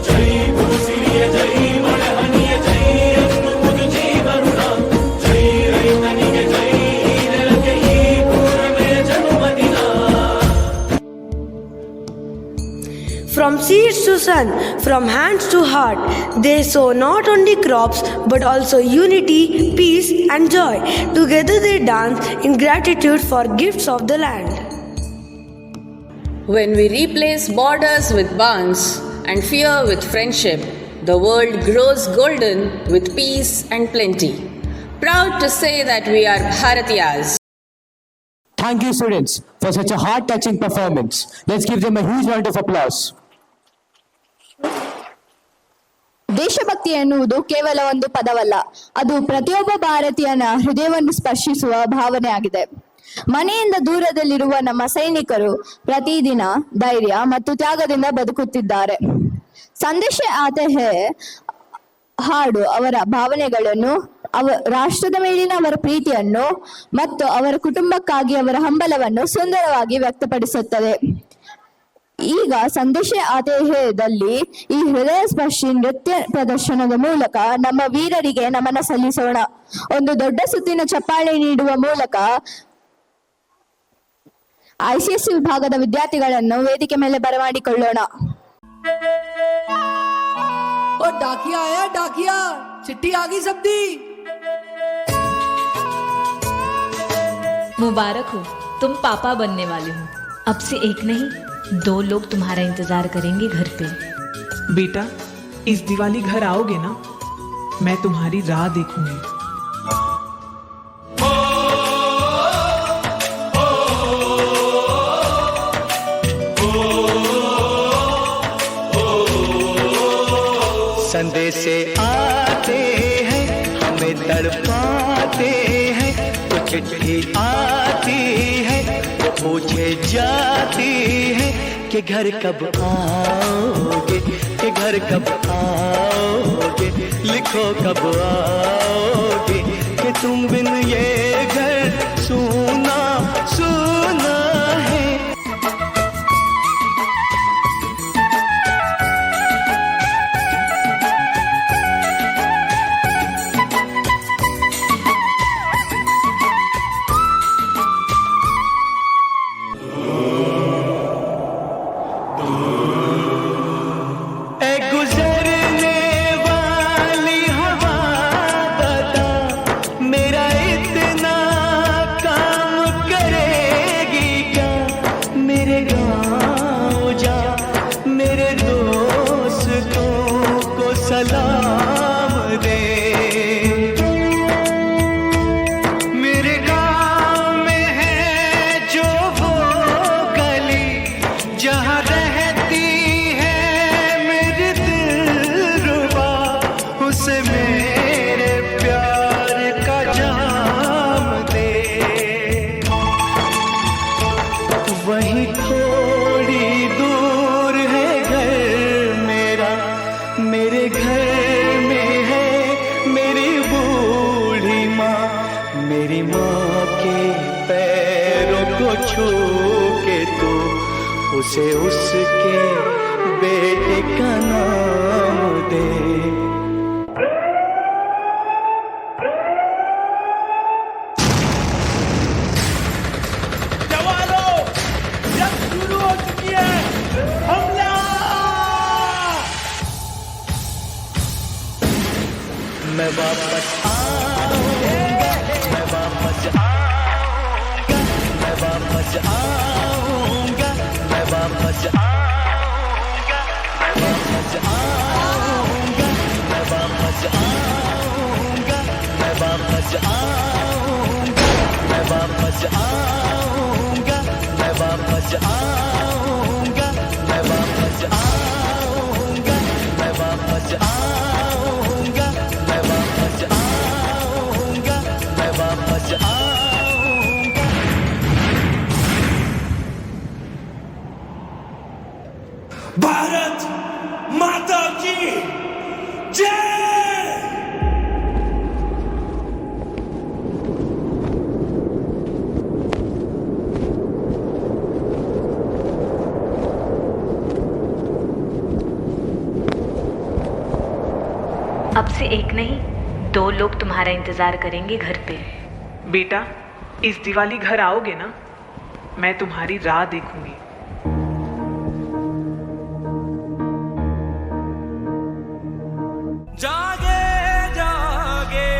ಜೈ ಭೂಸಿರಿಯ ಜೈ ಮಳೆ ಹನಿಯ ಜೈ ಎನ್ನುವುದು ಜೀವರುಣ ಜೈ ರೈತನಿಗೆ ಜೈ ಈ ನೆಲಕ್ಕೆ ಈ ಭೂರಮೆಯ ಜನುಮದಿನ. From seeds to sun, from hands to heart, they sow not only crops but also unity, peace, and joy. Together they dance in gratitude for gifts of the land. When we replace borders with bonds and fear with friendship, the world grows golden with peace and plenty. Proud to say that we are Bharatiyas. Thank you, students, for such a heart-touching performance. Let's give them a huge round of applause. ದೇಶಭಕ್ತಿ ಎನ್ನುವುದು ಕೇವಲ ಒಂದು ಪದವಲ್ಲ, ಅದು ಪ್ರತಿಯೊಬ್ಬ ಭಾರತೀಯನ ಹೃದಯವನ್ನು ಸ್ಪರ್ಶಿಸುವ ಭಾವನೆ ಆಗಿದೆ. ಮನೆಯಿಂದ ದೂರದಲ್ಲಿರುವ ನಮ್ಮ ಸೈನಿಕರು ಪ್ರತಿದಿನ ಧೈರ್ಯ ಮತ್ತು ತ್ಯಾಗದಿಂದ ಬದುಕುತ್ತಿದ್ದಾರೆ. ಸಂದೇಶ ಆತೆ ಹೇ ಹಾಡು ಅವರ ಭಾವನೆಗಳನ್ನು, ರಾಷ್ಟ್ರದ ಮೇಲಿನ ಅವರ ಪ್ರೀತಿಯನ್ನು ಮತ್ತು ಅವರ ಕುಟುಂಬಕ್ಕಾಗಿ ಅವರ ಹಂಬಲವನ್ನು ಸುಂದರವಾಗಿ ವ್ಯಕ್ತಪಡಿಸುತ್ತದೆ. ಈಗ ಸಂದೇಶ ಆತೇಹದಲ್ಲಿ ಈ ಹೃದಯ ಸ್ಪರ್ಶಿ ನೃತ್ಯ ಪ್ರದರ್ಶನದ ಮೂಲಕ ನಮ್ಮ ವೀರರಿಗೆ ನಮನ ಸಲ್ಲಿಸೋಣ. ಒಂದು ದೊಡ್ಡ ಸುತ್ತಿನ ಚಪ್ಪಾಳೆ ನೀಡುವ ಮೂಲಕ ICSE ವಿಭಾಗದ ವಿದ್ಯಾರ್ಥಿಗಳನ್ನು ವೇದಿಕೆ ಮೇಲೆ ಬರಮಾಡಿಕೊಳ್ಳೋಣ. ओ डाकिया आया डाकिया, चिट्ठी आ गई सबदी। मुबारक हो, तुम पापा बनने वाले हो। अब से एक नहीं 2 लोग तुम्हारा इंतजार करेंगे घर पे। बेटा, इस दिवाली घर आओगे ना? मैं तुम्हारी राह देखूंगी। संदेशे आते हैं हमें तड़पाते हैं, तो चिट्ठी आती है तो पूछे जाती है कि घर कब आओगे, कि घर कब आओगे, लिखो कब आओगे, कि तुम बिन ये घर सूना सूना है। सलाम दे, मेरे गाँव में है जो वो गली जहाँ रहती है मेरी दिलरुबा, उसे मेरे प्यार का जाम दे। वहीं थोड़ी दूर है घर मेरा, मेरे घर में है मेरी बूढ़ी माँ, मेरी माँ के पैरों को छू के तू उसे उसके बेटे का नाम दे। मैं वापस आऊंगा, मैं वापस आऊंगा, मैं वापस आऊंगा, मैं वापस आऊंगा, मैं वापस आऊंगा, मैं वापस आऊंगा, मैं वापस आऊंगा, मैं वापस आऊंगा, मैं वापस आऊंगा, मैं वापस आऊंगा, मैं वापस आऊंगा, मैं वापस आऊंगा, मैं वापस आऊंगा। भारत माता की जय। अब से एक नहीं 2 लोग तुम्हारा इंतजार करेंगे घर पे। बेटा, इस दिवाली घर आओगे ना? मैं तुम्हारी राह देखूंगी। जागे जागे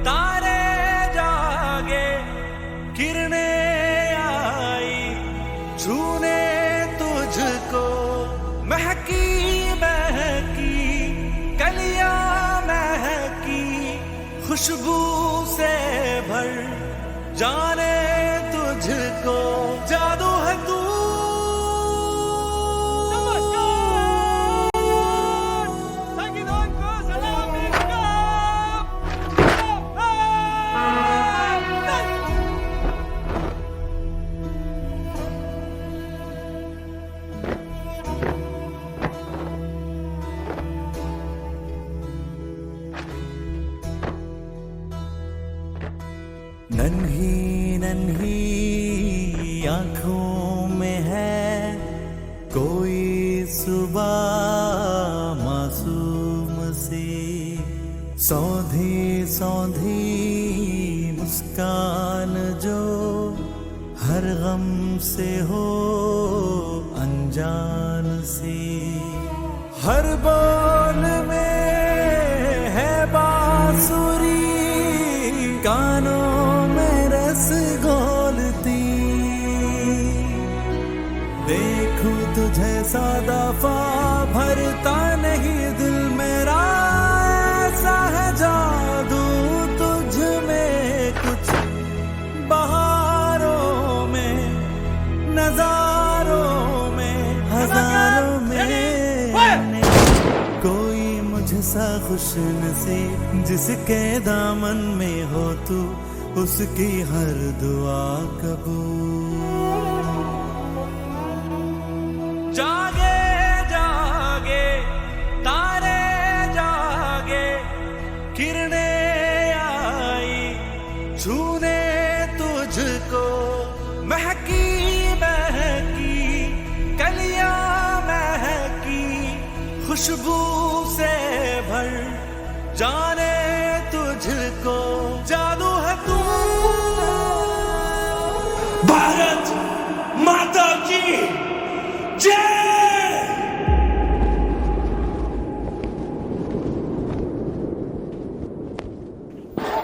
तारे जागे, किरणें आई छूने तुझको, महकी महकी कलियां महकी, खुशबू से भर जाने तुझको, जादू है तू। नन्ही नन्ही आँखों में है कोई सुबह मासूम सी, सौंधी सौंधी मुस्कान जो हर गम तुमसे हो अनजान सी, हर बोल में है बांसुरी, कानों में रस घोलती, देखूं तुझे सा दफा भरता नहीं दिल मेरा, ऐसा है जादू तुझ में कुछ बहारों में, नजारों में, हजारों में, कोई मुझसा खुश नसीब जिसके दामन में हो तू, उसकी हर दुआ कबूल। जागे जागे तारे जागे, किरणें आई छूने तुझको, महकी महकी कलियां महकी, खुशबू से भर जाने तुझको, जादू है तू। भारत माता की जय।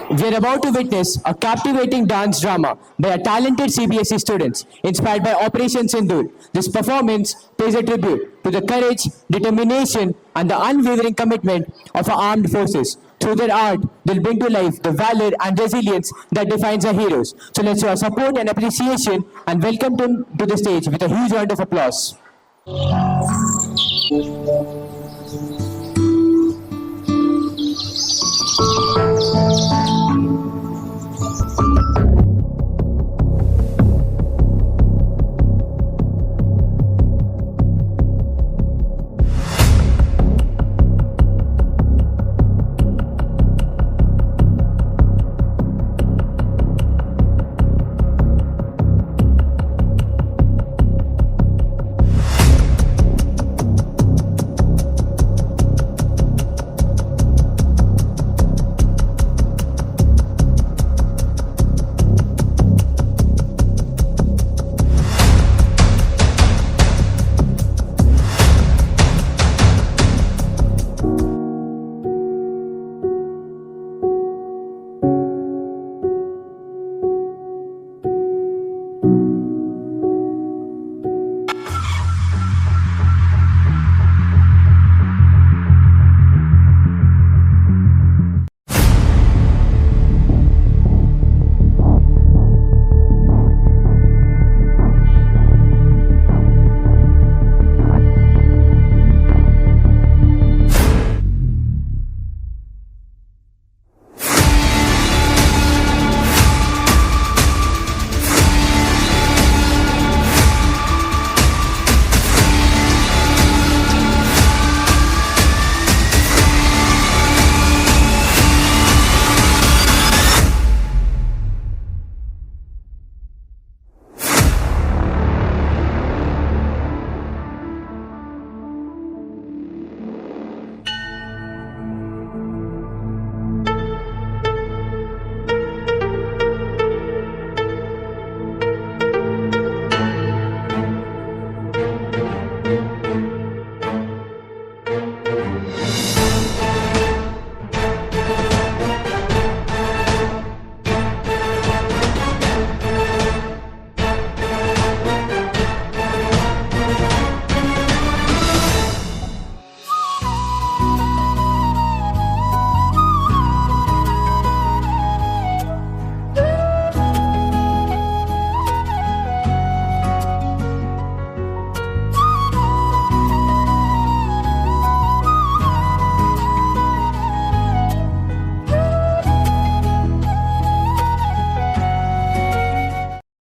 We are about to witness a captivating dance drama by a talented CBSE students inspired by Operation Sindoor. This performance pays a tribute to the courage, determination and the unwavering commitment of our armed forces. Through their art, they'll bring to life the valor and resilience that defines our heroes. So let's show our support and appreciation and welcome them to the stage with a huge round of applause.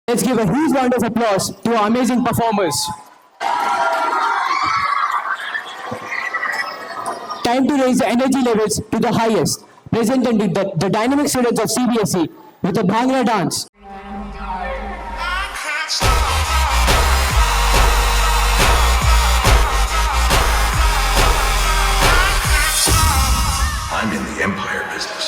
Let's give a huge round of applause to our amazing performers. Time to raise the energy levels to the highest. Presenting the dynamic students of CBSE with a Bhangra dance. I'm in the empire business.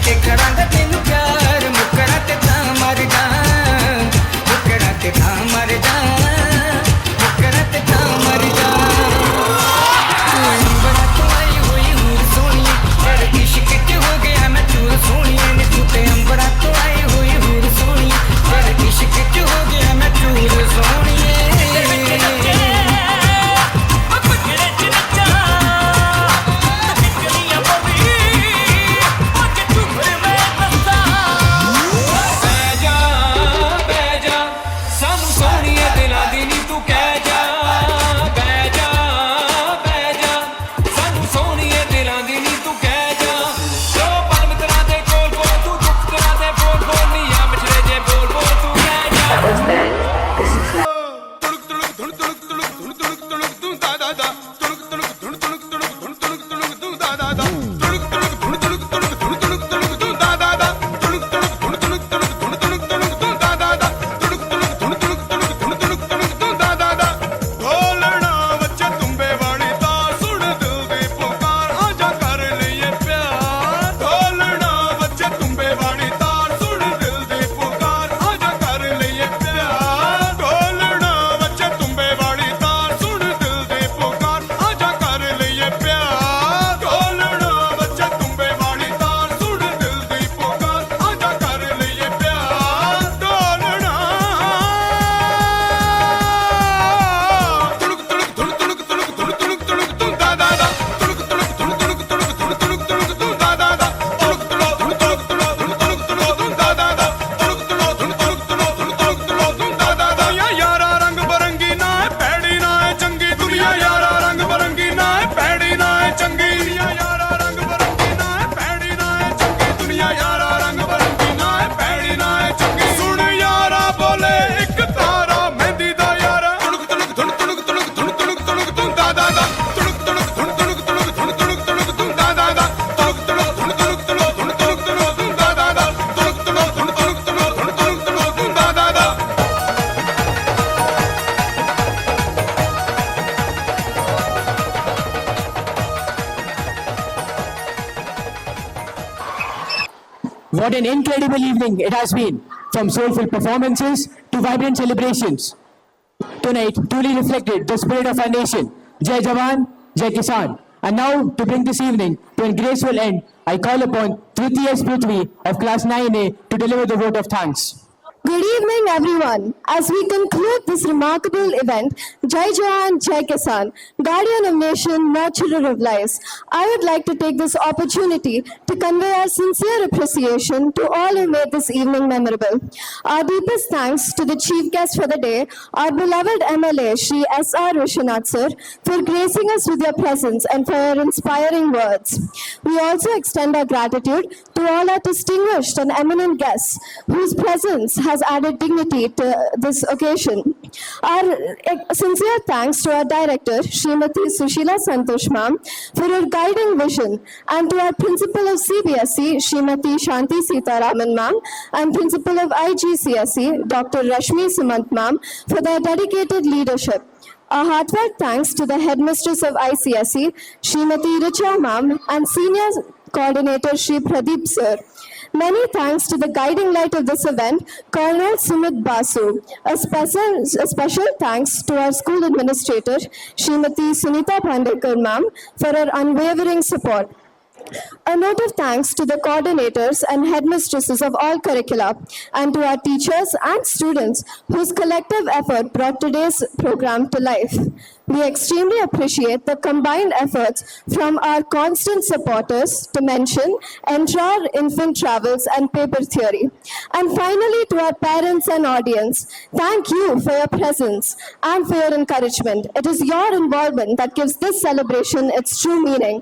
के करांगा तेनू प्यार मुकरा ते तां मर जा मुकरा ते तां मर जा मुकरा ते तां मर जा बड़ा तू आई हुई हूर सोनिए तेरे इश्क च हो गया मैं चूर सोनिए ने तू ते अंबरा तू आई हुई हूर सोनिए तेरे इश्क च हो गया मैं चूर सोनिए What an incredible evening it has been, from soulful performances to vibrant celebrations. Tonight truly reflected the spirit of our nation. Jai Jawan, Jai Kisan. And now, to bring this evening to a graceful end, I call upon Tritiya Prithvi of Class 9A to deliver the vote of thanks. Good evening, everyone. As we conclude this remarkable event, Jai Jawan, Jai Kisan, guardian of nation, nurturer of lives, I would like to take this opportunity to convey our sincere appreciation to all who made this evening memorable. Our deepest thanks to the chief guest for the day, our beloved MLA, Shri S.R. Vishwanath Sir, for gracing us with your presence and for your inspiring words. We also extend our gratitude to all our distinguished and eminent guests whose presence has added dignity to this occasion. Our sincere thanks to our director, Srimati Sushila Santosh Ma'am, for her guiding vision, and to our principal of CBSE, Srimati Shanti Sitaraman Ma'am, and principal of IGCSE, Dr. Rashmi Sumant Ma'am, for their dedicated leadership. A heartfelt thanks to the headmistress of ICSE, Srimati Richa Ma'am, and senior coordinator Shri Pradeep Sir. Many thanks to the guiding light of this event, Colonel Sumit Basu. A special thanks to our school administrator, Srimati Sunita Pandekar Ma'am, for her unwavering support. A note of thanks to the coordinators and headmistresses of all curricula, and to our teachers and students whose collective effort brought today's program to life. We extremely appreciate the combined efforts from our constant supporters to mention Entrar Infant Travels and Paper Theory. And finally, to our parents and audience, thank you for your presence and for your encouragement. It is your involvement that gives this celebration its true meaning.